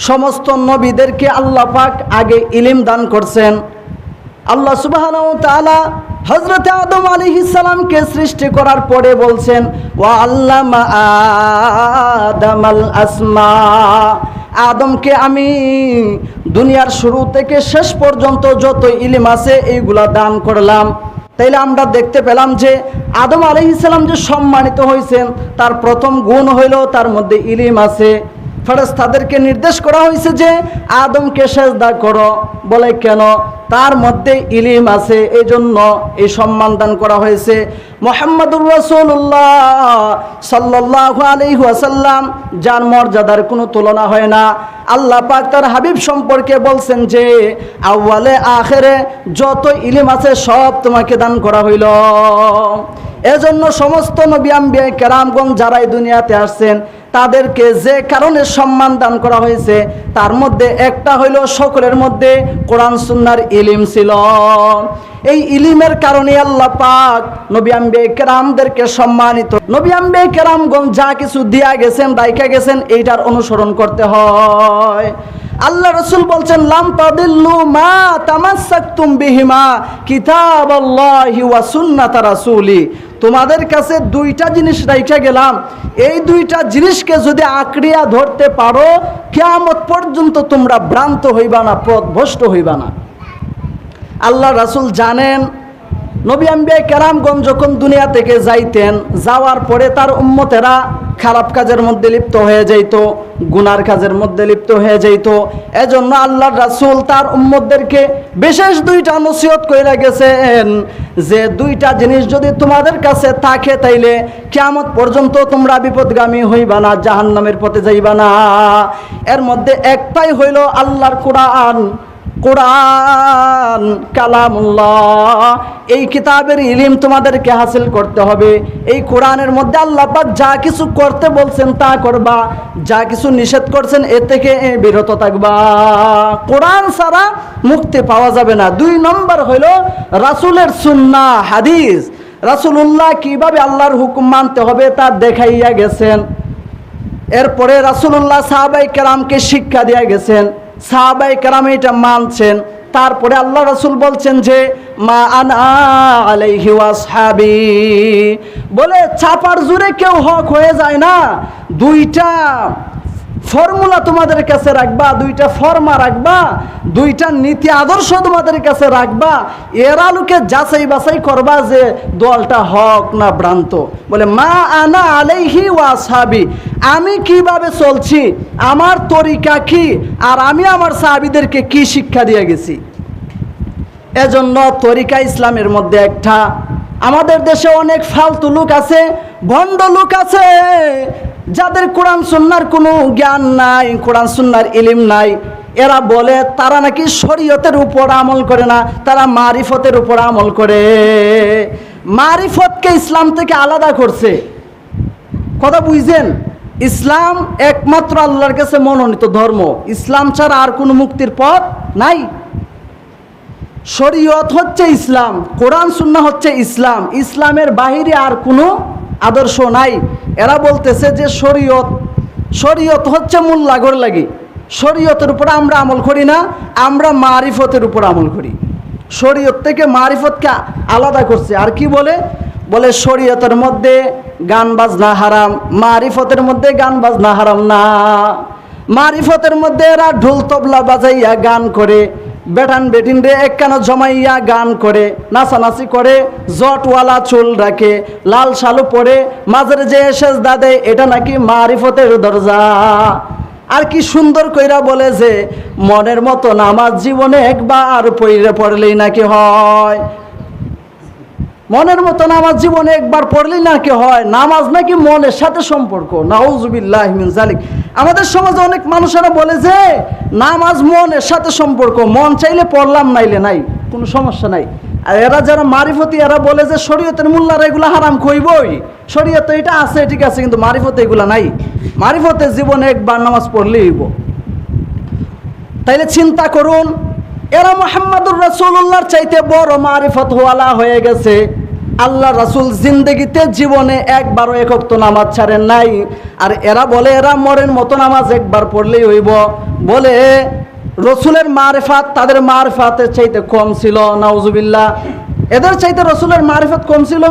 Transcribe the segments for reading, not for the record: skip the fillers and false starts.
সমস্ত নবীদেরকে আল্লাহ পাক আগে ইলম দান করছেন। আল্লাহ সুবহানাহু ওয়া তাআলা হযরত আদম আলাইহিস সালামকে সৃষ্টি করার পরে বলছেন ওয়া আল্লামা আদামাল আসমা, আদমকে আমি দুনিয়ার শুরু থেকে শেষ পর্যন্ত যত ইলম আছে এইগুলা দান করলাম। তাইলে আমরা দেখতে পেলাম যে আদম আলাইহিস সালাম যে সম্মানিত হয়েছেন তার প্রথম গুণ হইল তার মধ্যে ইলম আছে। ফেরেশতাদেরকে নির্দেশ করা হয়েছে যে আদমকে সেজদা করো, বলে কেন? তার মধ্যে ইলম আছে, এই জন্য এই সম্মান দান করা হয়েছে। মুহাম্মদুর রাসূলুল্লাহ সাল্লাল্লাহু আলাইহি ওয়াসাল্লাম, যার মর্যাদার কোনো তুলনা হয় না। আল্লাহ পাক তার হাবিব সম্পর্কে বলছেন যে আউয়ালে আখেরে যত ইলম আছে সব তোমাকে দান করা হইল। এজন্য সমস্ত নবী আম্বিয়া কেরামগণ যারা এই দুনিয়াতে আসছেন তাদেরকে যে কারণে সম্মান দান করা হয়েছে তার মধ্যে একটা হইল সকলের মধ্যে কোরআন সুন্নাহর ইলম ছিল। এই ইলমের কারণে আল্লাহ পাক নবী আম্বিয়া কেরামদেরকে সম্মানিত, নবী আম্বিয়া কেরামগণ যা কিছু দিয়া গেছেন রাইখা গেছেন এইটার অনুসরণ করতে হয়। আল্লাহ রাসূল বলছেন লাম তাদিল্লু মা তামাসসাকতুম বিহিমা কিতাবাল্লাহি ওয়া সুন্নাত রাসূলি, তোমাদের কাছে দুইটা জিনিস রাইখা গেলাম, এই দুইটা জিনিসকে যদি আঁকড়িয়া ধরতে পারো কিয়ামত পর্যন্ত তোমরা ভ্রান্ত হইবা না, পথভ্রষ্ট হইবা না। আল্লাহ রাসূল জানেন নবী আম্বিয়া কেরামগণ যখন দুনিয়া থেকে যাইতেন, যাওয়ার পরে তার উম্মতেরা খারাপ কাজের মধ্যে লিপ্ত হয়ে যাইত, গুনার কাজের মধ্যে লিপ্ত হয়ে যাইত। এজন্য আল্লাহর রাসূল তার উম্মতদেরকে বিশেষ দুইটা নসিহত কইরা গেছেন যে দুইটা জিনিস যদি তোমাদের কাছে থাকে তাইলে কিয়ামত পর্যন্ত তোমরা বিপদগামী হইবা না, জাহান্নামের পথে যাইবা না। এর মধ্যে একটাই হইল আল্লাহর কোরআন। কোরআন কালামুল্লাহ, এই কিতাবের ইলম তোমাদেরকে হাসিল করতে হবে। এই কোরআনের মধ্যে আল্লাহ পাক যা কিছু করতে বলছেন তা করবা, যা কিছু নিষেধ করছেন এ থেকে বিরত থাকবা। কোরআন ছাড়া মুক্তি পাওয়া যাবে না। 2 নম্বর হইল রাসূলের সুন্নাহ হাদিস। রাসূলুল্লাহ কিভাবে আল্লাহর হুকুম মানতে হবে তা দেখাইয়া গেছেন। এরপরে রাসূলুল্লাহ সাহাবায়ে কেরামকে শিক্ষা দিয়ে গেছেন, সাহাবায়ে কেরাম এটা মানছেন। তারপরে আল্লাহ রাসূল বলছেন যে মা আনা আলাইহি ওয়াসহাবি, বলে চাপার জোরে কেউ হক হয়ে যায় না। দুইটা ফর্মুলা তোমাদের কাছে রাখবা, দুইটা ফর্মা রাখবা, দুইটা নীতি আদর্শ তোমাদের কাছে রাখবা, এর আলোকে যাচাই বাছাই করবা যে দলটা হক না ভ্রান্ত। বলে মা আনা আলাইহি ওয়াসহাবি, আমি কিভাবে চলছি, আমার তরিকা কি, আর আমি আমার সাহাবীদেরকে কি শিক্ষা দিয়ে গেছি। এজন্য তরিকা ইসলামের মধ্যে একটা। আমাদের দেশে অনেক ফালতু লোক আছে, ভণ্ড লোক আছে, যাদের কোরআন সুন্নাহর কোনো জ্ঞান নাই, কোরআন সুন্নাহর ইলম নাই। এরা বলে তারা নাকি শরীয়তের উপর আমল করে না, তারা মারিফতের উপর আমল করে। মারিফতকে ইসলাম থেকে আলাদা করছে। কথা বুঝছেন? ইসলাম একমাত্র আল্লাহর কাছে মনোনীত ধর্ম, ইসলাম ছাড়া আর কোনো মুক্তির পথ নাই। শরীয়ত হচ্ছে ইসলাম, কোরআন সুন্নাহ হচ্ছে ইসলাম, ইসলামের বাহিরে আর কোনো আদর্শ নাই। এরা বলতেছে যে শরীয়ত হচ্ছে মূল লাগর লাগি, শরীয়তের উপর আমরা আমল করি না, আমরা মারিফতের উপর আমল করি। শরীয়ত থেকে মারিফতকে আলাদা করছে। আর কি বলে? বলে শরীয়তের মধ্যে গান বাজনা হারাম, মারিফতের মধ্যে গান বাজনা হারাম না। মারিফতের মধ্যে এরা ঢোল তবলা বাজাইয়া গান করে, বেটান বেটিন রে একখানা জমাইয়া গান করে, নাচানাচি করে, জটওয়ালা চুল রাখে, লাল শালু পরে, মাঝের যে সেজদা দেয়, এটা নাকি মারিফতের দরজা। আর কি সুন্দর কইরা বলে যে মনের মতো নামাজ জীবনে একবার পড়লেই নাকি হয়। মনের মতো নামাজ জীবনে একবার পড়লেই নাকি হয়। নামাজ নাকি মনের সাথে সম্পর্ক। নাউজুবিল্লাহি মিন যালিক। আমাদের সমাজে অনেক মানুষেরা বলে যে নামাজ মনের সাথে সম্পর্ক, মন চাইলে পড়লাম নাইলে নাই, কোনো সমস্যা নাই। আর এরা যারা মারিফতি এরা বলে যে শরীয়তের মোল্লারা এগুলো হারাম কইবই, শরীয়তে এটা আছে ঠিক আছে, কিন্তু মারিফতে এগুলো নাই। মারিফতে জীবনে একবার নামাজ পড়লেই হইব। তাইলে চিন্তা করুন, এরা মুহাম্মদুর রাসূলুল্লাহর চাইতে বড় মারিফত ওয়ালা হয়ে গেছে। আল্লাহ রাসূল জিন্দেগিতে জীবনে একবারও এক ওয়াক্ত নামাজ ছাড়েন নাই। আর এরা বলে এরা মরের মতো নামাজ একবার পড়লেই হইব, বলে রসুলের মারিফাত তাদের মারিফাতের চাইতে কম ছিল। নাউজুবিল্লাহ, এদের চাইতে রসুলের মারিফাত কম ছিল।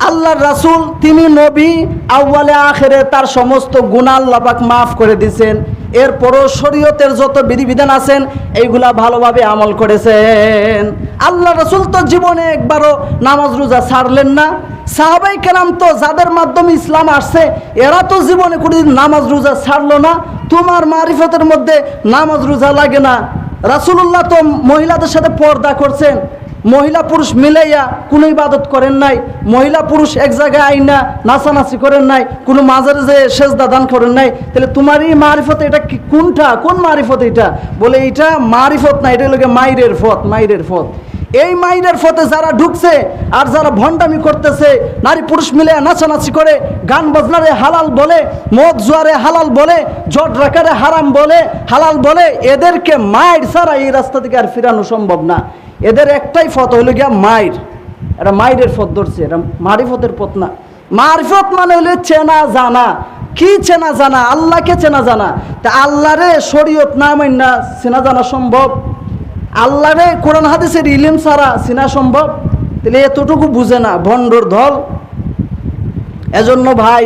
আল্লাহর রাসূল তিনি নবী, আউয়ালে আখেরে তার সমস্ত গুনাহ আল্লাহ পাক মাফ করে দিয়েছেন। এরপরও শরীয়তের যত বিধিবিধান আছেন এইগুলা ভালোভাবে আমল করেছেন। আল্লাহ রাসূল তো জীবনে একবারও নামাজ রোজা ছাড়লেন না। সাহাবাই কেরাম তো যাদের মাধ্যমে ইসলাম আসছে এরা তো জীবনে কোনোদিন নামাজ রোজা ছাড়লো না। তোমার মারিফতের মধ্যে নামাজ রোজা লাগে না। রাসূলুল্লাহ তো মহিলাদের সাথে পর্দা করছেন, মহিলা পুরুষ মিলাইয়া কোনো ইবাদত করেন নাই, মহিলা পুরুষ এক জায়গায় আইনা নাচানাচি করেন নাই, কোনো মাজারে যে সেজদা দান করেন নাই। তাহলে তোমার এই মারিফত এটা কি, কোনটা কোন মারিফত এটা? বলে এটা মারিফত না, এটা লোকে মাইরের ফত, মাইরের ফত। এই মাইরের ফতে যারা ঢুকছে আর যারা ভণ্ডামি করতেছে, নারী পুরুষ মিলে নাচানাচি করে, গান বাজনারে হালাল বলে, মদ জুয়ারে হালাল বলে, জট রাখারে হারাম বলে, হালাল বলে, এদেরকে মাইর ছাড়া এই রাস্তা থেকে আর ফিরানো সম্ভব না। এদের একটাই ফত হইল গিয়া মাইর, এটা মাইরের ফত ধরছে, এটা মারিফতের পথ না। মারিফত মানে হইলে চেনা জানা। কি চেনা জানা? আল্লাহকে চেনা জানা। তা আল্লাহরে শরীয়ত না মাইনা চেনা জানা সম্ভব? আল্লাহরে কোরআন হাদিসের ইলম ছাড়া চেনা সম্ভব? তাহলে এতটুকু বুঝে না ভণ্ডর দল। এজন্য ভাই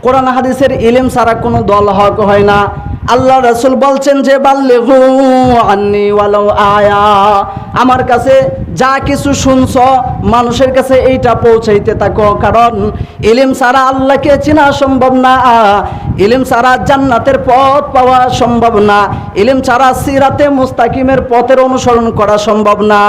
কোরআন হাদিসের ইলম ছাড়া কোনো দল হক হয় না। আল্লাহ রাসূল বলছেন যে বাল্লিগু আন্নি ওয়ালাউ আয়া, আমার কাছে যা কিছু শুনছো মানুষের কাছে এইটা পৌঁছাইতে থাকো। কারণ ইলম ছাড়া আল্লাহকে চেনা সম্ভব না, ইলম ছাড়া জান্নাতের পথ পাওয়া সম্ভব না, ইলম ছাড়া সিরাতে মুস্তাকিমের পথের অনুসরণ করা সম্ভব না।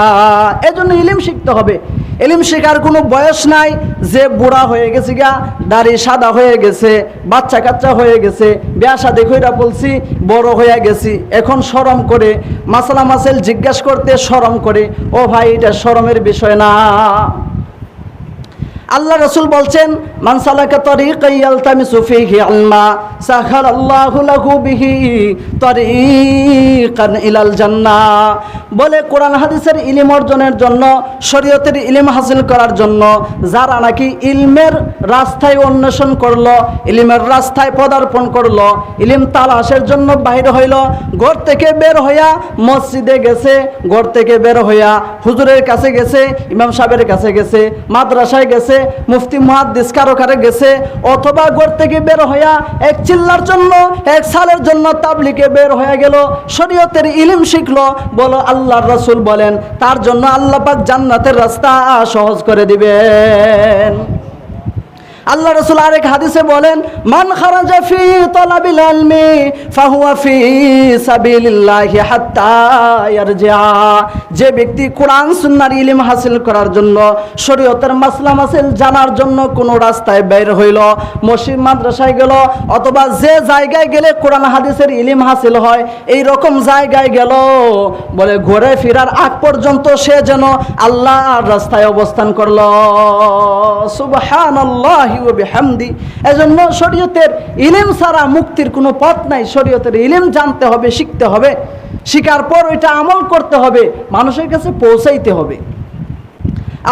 এজন্য ইলম শিখতে হবে। ইলম শেখার কোনো বয়স নাই। যে বুড়া হয়ে গেছে গা, দাড়ি সাদা হয়ে গেছে, বাচ্চা কাচ্চা হয়ে গেছে, বিয়া শাদী কইরা বলছি বড় হয়ে গেছি, এখন শরম করে, মাসালা মাসাইল জিজ্ঞাসা করতে শরম করে। ও ভাই, এটা শরমের বিষয় না। আল্লাহ রাসূল বলছেন মান সালাকা তরিকান ইয়ালতামিসু ফীহি ইলমা সাখারাল্লাহু লাহু বিহি তরিকান ইলাল জান্নাহ। বলে কোরআন হাদিসের ইলম অর্জনের জন্য, শরীয়তের ইলম হাসিল করার জন্য যারা নাকি ইলমের রাস্তায় অন্বেষণ করলো, ইলমের রাস্তায় পদার্পণ করলো, ইলম তালাশের জন্য বাইরে হইল, ঘর থেকে বের হইয়া মসজিদে গেছে, ঘর থেকে বের হইয়া হুজুরের কাছে গেছে, ইমাম সাহেবের কাছে গেছে, মাদ্রাসায় গেছে, মুফতি মুহাদ্দিস কারো কারে গেছে, অথবা ঘর থেকে বের হইয়া এক চিল্লার জন্য, এক সালের জন্য তাবলিগে বের হয়ে গেল, শরীয়তের ইলম শিখলো। বলো আল্লাহর রাসূল বলেন তার জন্য আল্লাহ পাক জান্নাতের রাস্তা সহজ করে দিবেন। আল্লাহ রাসূল আরেক হাদিসে বলেন মান খারাজা ফি তালাবিল ইলমি ফাহুয়া ফি সাবিলিল্লাহি হাত্তা ইয়ারজিআ। যে ব্যক্তি কোরআন সুন্নাহর ইলম হাসিল করার জন্য, শরীয়তের মাসলা মাসাইল জানার জন্য কোনো রাস্তায় বের হইল, মসজিদ মাদ্রাসায় গেল, অথবা যে জায়গায় গেলে কোরআন হাদিসের ইলম হাসিল হয় এই রকম জায়গায় গেল, বলে ঘুরে ফেরার আগ পর্যন্ত সে যেন আল্লাহর রাস্তায় অবস্থান করলো। সুবহানাল্লাহ ওয়া বিহামদি। এজন্য শরীয়তের ইলম ছাড়া মুক্তির কোনো পথ নাই। শরীয়তের ইলম জানতে হবে, শিখতে হবে, শিখার পর ওইটা আমল করতে হবে, মানুষের কাছে পৌঁছাইতে হবে।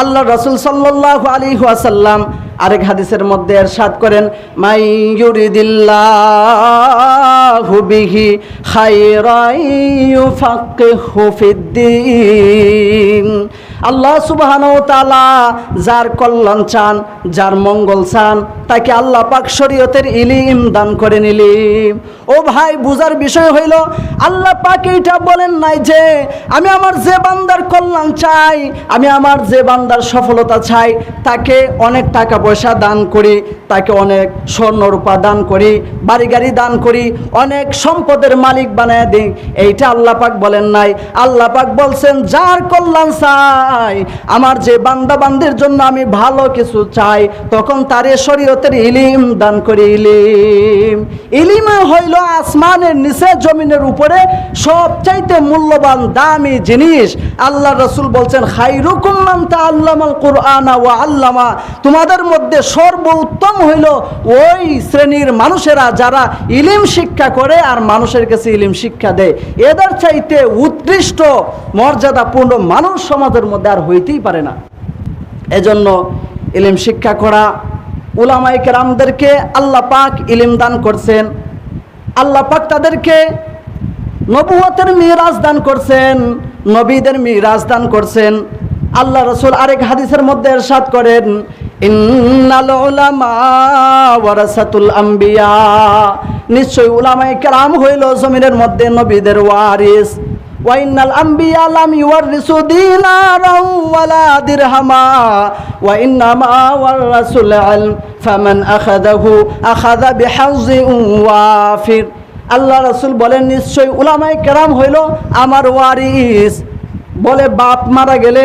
আল্লাহ রাসূল সাল্লাল্লাহু আলাইহি ওয়াসাল্লাম আরেক হাদিসের মধ্যে ইরশাদ করেন মাই ইউরিদিল্লাহু বিহি খায়রান ইউফাক্কিহু ফিদ্দীন। আল্লাহ সুবহানাহু ওয়া তাআলা যার কল্যাণ চান, যার মঙ্গল চান, তাকে আল্লাহ পাক শরীয়তের ইলম দান করে নিলেন। ও ভাই, বুঝার বিষয় হইল আল্লাহ পাক এইটা বলেন নাই যে আমি আমার যে বান্দার কল্যাণ চাই, আমি আমার যে বান্দার সফলতা চাই তাকে অনেক টাকা পয়সা দান করি, তাকে অনেক স্বর্ণ রূপা দান করি, বাড়ি গাড়ি দান করি, অনেক সম্পদের মালিক বানায় দিই। এইটা আল্লাহ পাক বলেন নাই। আল্লাহ পাক বলছেন যার কল্যাণ চাই, আমার যে বান্দা বান্দির জন্য আমি ভালো কিছু চাই, তখন তারে শরীয়তের ইলম দান করি। ইলম হইল আসমানের নিচে জমিনের উপরে সবচাইতে মূল্যবান দামি জিনিস। আল্লাহ রাসূল বলছেন খায়রুকুম মান তাআল্লামাল কুরআনা ওয়া আল্লামা। তোমাদের মধ্যে সর্বোত্তম হইল ওই শ্রেণীর মানুষেরা যারা ইলম শিক্ষা করে আর মানুষের কাছে ইলম শিক্ষা দেয়। এদের চাইতে উৎকৃষ্ট মর্যাদাপূর্ণ মানুষ সমাজের মধ্যে আর হইতেই পারে না। এজন্য ইলম শিক্ষা করা, উলামায়ে কেরামদেরকে আল্লাহ পাক ইলম দান করছেন, আল্লাহ পাক তাদেরকে নবুয়তের মিরাজ দান করছেন, নবীদের মিরাজ দান করছেন। আল্লাহ রাসূল আরেক হাদিসের মধ্যে ইরশাদ করেন, ইন্নাল উলামা ওয়ারাসাতুল আম্বিয়া, নিশ্চয় উলামায়ে কেরাম হইল জমিনের মধ্যে নবীদের ওয়ারিস। ওয়া ইন্নাল আম্বিয়া লাম ইউওয়ারিসু দিনারাও ওয়ালা দিরহামা ওয়া ইন্নামা ওয়ারাসুল ইলম ফামান আখাযাহু আখাযা বিহায্যিন ওয়াফির। আল্লাহ রাসূল বলেন, নিশ্চয় উলামায়ে কেরাম হইল আমার ওয়ারিস। বলে বাপ মারা গেলে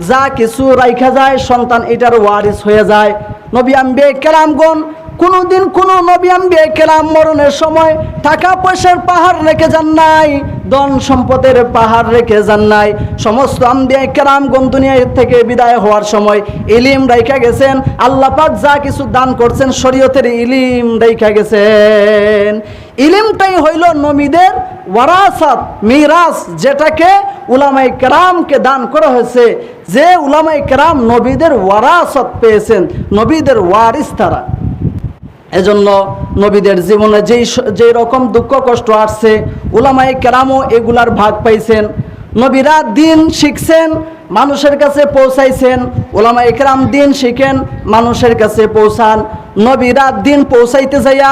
যা কিছু রাইখা যায় সন্তান এটার ওয়ারিস হয়ে যায়। নবী আম্বিয়া কেরামগণ কোনোদিন কোনো নবী আম্বিয়া কেরাম মরণের সময় টাকা পয়সার পাহাড় রেখে যান নাই, ধন সম্পদের পাহাড় রেখে যান নাই। সমস্ত আম্বিয়া কেরামগণ দুনিয়া থেকে বিদায় হওয়ার সময় ইলিম রাইখা গেছেন। আল্লাহ পাক যা কিছু দান করছেন শরীয়তের ইলিম রাইখা গেছেন। ইলিমটাই হইল নবীদের ওয়ারাসাত, মিরাস, যেটাকে উলামায়ে কেরামকে দান করা হয়েছে। যে উলামায়ে কেরাম নবীদের ওয়ারাসাত পেয়েছেন, নবীদের ওয়ারিস তারা। এজন্য নবীদের জীবনে যেই রকম দুঃখ কষ্ট আসছে উলামায়ে কেরামও এগুলার ভাগ পাইছেন। নবীরা দিন শিখছেন, মানুষের কাছে পৌঁছাইছেন। উলামায়ে কেরাম দিন শিখেন, মানুষের কাছে পৌঁছান। নবীরা দিন পৌঁছাইতে যাইয়া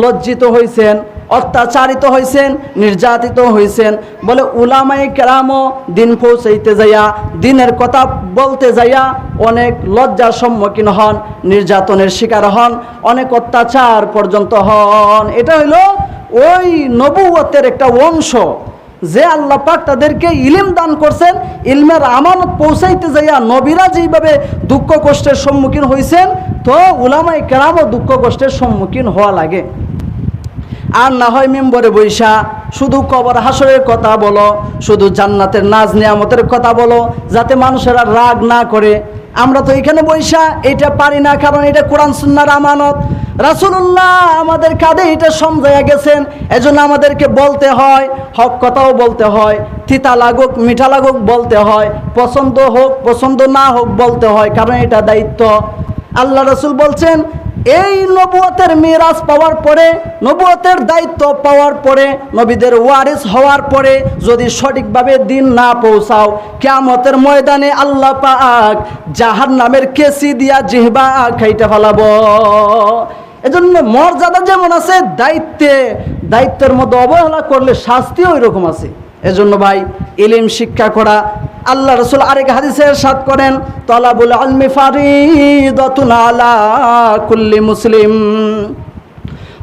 লজ্জিত হয়েছেন, অত্যাচারিত হয়েছেন, নির্যাতিত হয়েছেন। বলে উলামায়ে কেরামও দিন পৌঁছাইতে যাইয়া, দিনের কথা বলতে যাইয়া অনেক লজ্জার সম্মুখীন হন, নির্যাতনের শিকার হন, অনেক অত্যাচার পর্যন্ত হন। এটা হইলো ওই নবুয়তের একটা অংশ, যে আল্লাহ পাক তাদেরকে ইলম দান করছেন। ইলমের আমানত পৌঁছাইতে যাইয়া নবীরা যেইভাবে দুঃখ কষ্টের সম্মুখীন হয়েছেন, তো উলামায়ে কেরামও দুঃখ কষ্টের সম্মুখীন হওয়া লাগে। আর না হয় মিম্বরে বৈশা শুধু কবর হাসরের কথা বলো, শুধু জান্নাতের নাজ নিয়ামতের কথা বলো, যাতে মানুষেরা রাগ না করে। আমরা তো এখানে বৈশা এটা পারি না, কারণ এটা কোরআন সুন্নাহর আমানত। রাসূলুল্লাহ আমাদের কাঁধে এটা সমঝাইয়া গেছেন, এজন্য আমাদেরকে বলতে হয়, হক কথাও বলতে হয়, তিতা লাগুক মিঠা লাগুক বলতে হয়, পছন্দ হোক পছন্দ না হোক বলতে হয়, কারণ এটা দায়িত্ব। আল্লাহ রাসূল বলছেন, এই নবুয়তের মিরাজ পাওয়ার পরে, নবুয়তের দায়িত্ব পাওয়ার পরে, নবীদের ওয়ারিস হওয়ার পরে যদি সঠিকভাবে দিন না পৌঁছাও, কিয়ামতের ময়দানে আল্লাহ পাক জাহান্নামের কেসি দিয়া জিহবা খাইতে ফেলাবো। এজন্য মর্যাদা যেমন আছে, দায়িত্বের মধ্যে অবহেলা করলে শাস্তিও ওই রকম আছে। এজন্য ভাই ইলম শিক্ষা করা, আল্লাহ রাসূল আরেক হাদিসে ইরশাদ করেন, তালাবুল ইলমি ফারিদাতুন আলা কুল্লি মুসলিম।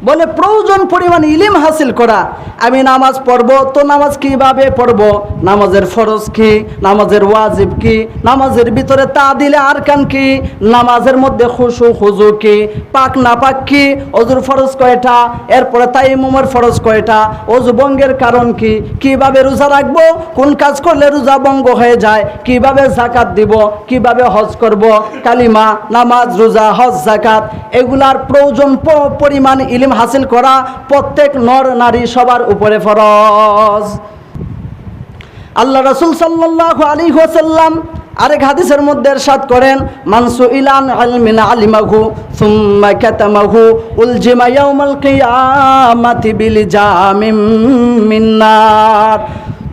বলে প্রয়োজন পরিমাণ ইলম হাসিল করা। আমি নামাজ পড়ব, তো নামাজ কিভাবে পড়ব, নামাজের ফরজ কি, নামাজের ওয়াজিব কি, নামাজের ভিতরে তাদিলে আরকান কি, নামাজের মধ্যে খুশু খুজু কি, পাক না পাক কি, ওযুর ফরজ কয়টা, এরপরে তায়াম্মুমের ফরজ কয়টা, ওযু ভঙ্গের কারণ কি, কিভাবে রোজা রাখবো, কোন কাজ করলে রোজা ভঙ্গ হয়ে যায়, কিভাবে যাকাত দিব, কিভাবে হজ করব, কালিমা, নামাজ, রোজা, হজ, যাকাত, এগুলার প্রয়োজন পরিমাণ ইলম হাসিল করা প্রত্যেক নর নারী সবার উপরে ফরজ। আল্লাহ রাসূল সাল্লাল্লাহু আলাইহি ওয়াসাল্লাম আরেক হাদিসের মধ্যে ইরশাদ করেন, মানসু ইলান ইলমিন আলিমাহু সুম্মা কাতামাহু উলজিমা ইয়াউমাল কিয়ামাতি বিল জামিম মিন নার।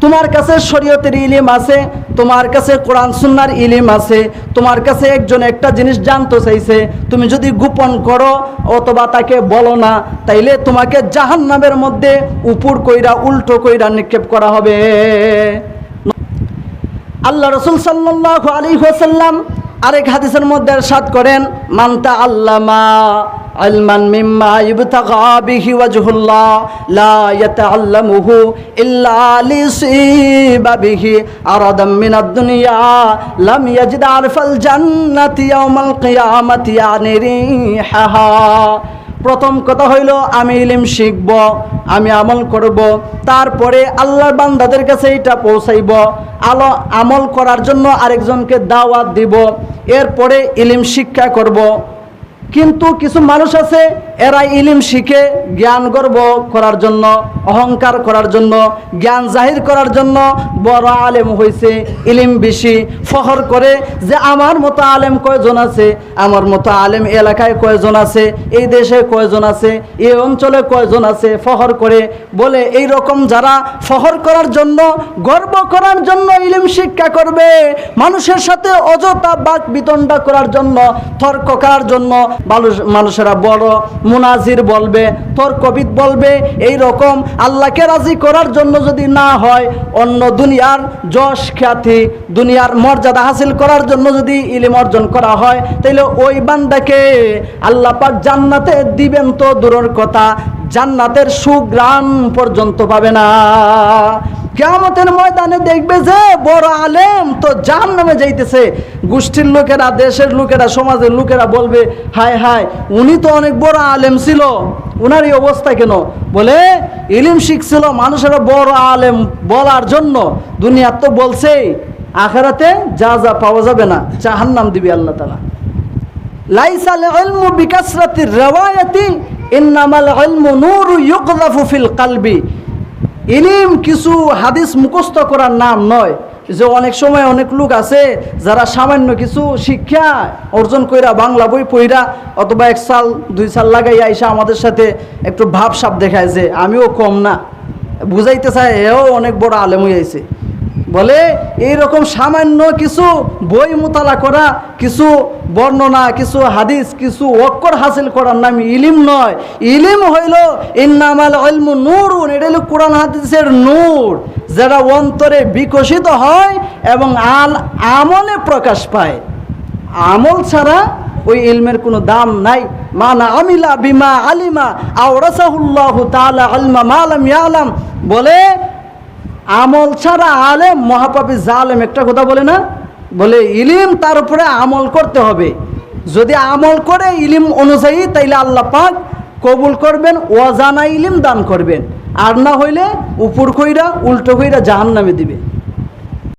তোমার কাছে শরীয়তের ইলম আছে, তোমার কাছে কোরআন সুন্নাহর ইলম আছে, তোমার কাছে একজন একটা জিনিস জানতে চাইছে, তুমি যদি গোপন করো অথবা তাকে বলো না, তাইলে তোমাকে জাহান্নামের মধ্যে উপর কইরা উল্টো কইরা নিক্ষেপ করা হবে। আল্লাহ রাসূল সাল্লাল্লাহু আলাইহি ওয়াসাল্লাম আরেক হাদিসের মধ্যে ইরশাদ করেন, মান তাআল্লামা ইলমান মিম্মা ইবতাগা বিহি ওয়াজহুল্লাহ লা ইয়াতাআল্লামুহু ইল্লা লিসিবা বিহি আরাদাম মিনাদ দুনিয়া লাম ইয়াজিদ আরফাল জান্নাতি ইয়াউমাল কিয়ামাতি ইয়ানি রিহাহা। প্রথম কথা হইল আমি ইলম শিখব, আমি আমল করব, তারপরে আল্লাহর বান্দাদের কাছে এটা পৌঁছাইব, আমল করার জন্য আরেকজনকে দাওয়াত দিব, এরপরে ইলম শিক্ষা করব। কিন্তু কিছু মানুষ আছে এরা ইলিম শিখে জ্ঞান গর্ব করার জন্য, অহংকার করার জন্য, জ্ঞান জাহির করার জন্য বড় আলেম হয়েছে, ইলিম বেশি, ফখর করে যে আমার মতো আলেম কয়জন আছে, আমার মতো আলেম এলাকায় কয়জন আছে, এই দেশে কয়জন আছে, এই অঞ্চলে কয়জন আছে, ফখর করে বলে। এই রকম যারা ফখর করার জন্য, গর্ব করার জন্য ইলিম শিক্ষা করবে, মানুষের সাথে অযথা বাক বিতণ্ডা করার জন্য, তর্ক করার জন্য মানুষেরা বড় মুনাজির বলবে, তর্কবিদ বলবে, এই রকম আল্লাহকে রাজি করার জন্য যদি না হয়, অন্য দুনিয়ার যশ খ্যাতি, দুনিয়ার মর্যাদা হাসিল করার জন্য যদি ইলম অর্জন করা হয়, তাহলে ওই বান্দাকে আল্লাহ পাক জান্নাতে দিবেন তো দূরের কথা, জান্নাতের সুগ্রাণ পর্যন্ত পাবে না। কিয়ামতের ময়দানে দেখবে যে বড় আলেম তো জাহান্নামে যাইতেছে, গোষ্ঠীর লোকেরা, দেশের লোকেরা, সমাজের লোকেরা বলবে, হায় হায় উনি তো অনেক বড় আলেম ছিল, উনার এই অবস্থা কেন? বলে ইলিম শিখছিল মানুষেরা বড় আলেম বলার জন্য, দুনিয়ার তো বলছেই, আখিরাতে যা যা পাওয়া যাবে না, জাহান্নাম দিবে আল্লাহ তাআলা। লাইসাল ইলমু বিকাসরাতির রিওয়ায়াতি ইন্নামাল ইলমু নূরু ইউকযাফু ফিল কলবি। ইলিম কিছু হাদিস মুখস্থ করার নাম নয়। যে অনেক সময় অনেক লোক আছে যারা সামান্য কিছু শিক্ষা অর্জন কইরা, বাংলা বই পড়া অথবা 1 সাল 2 সাল লাগাইয়া আইসা আমাদের সাথে একটু ভাবসাব দেখায় যে আমিও কম না, বুঝাইতে চায় এও অনেক বড় আলেম হয়ে আইছে। বলে এইরকম সামান্য কিছু বই মোতালা করা, কিছু বর্ণনা, কিছু হাদিস, কিছু অক্ষর হাসিল করার নাম ইলিম নয়। ইলিম হইল ইন্নামাল ইলমু নূরুন, এটা হলো কোরআন হাদিসের নূর, যেটা অন্তরে বিকশিত হয় এবং আমলে প্রকাশ পায়। আমল ছাড়া ওই ইলমের কোনো দাম নাই। মানা আমিলা বিমা আলিমা আওরাসাহুল্লাহু তাআলা ইলমা মা লাম ইয়ালাম। বলে আমল ছাড়া আলেম মহাপাপী জালেম, একটা কথা বলে না? বলে ইলিম তার উপরে আমল করতে হবে। যদি আমল করে ইলিম অনুযায়ী, তাইলে আল্লাহ পাক কবুল করবেন, অজানা ইলিম দান করবেন, আর না হইলে উপর কইরা উল্টো কইরা জাহান্নামে দিবে।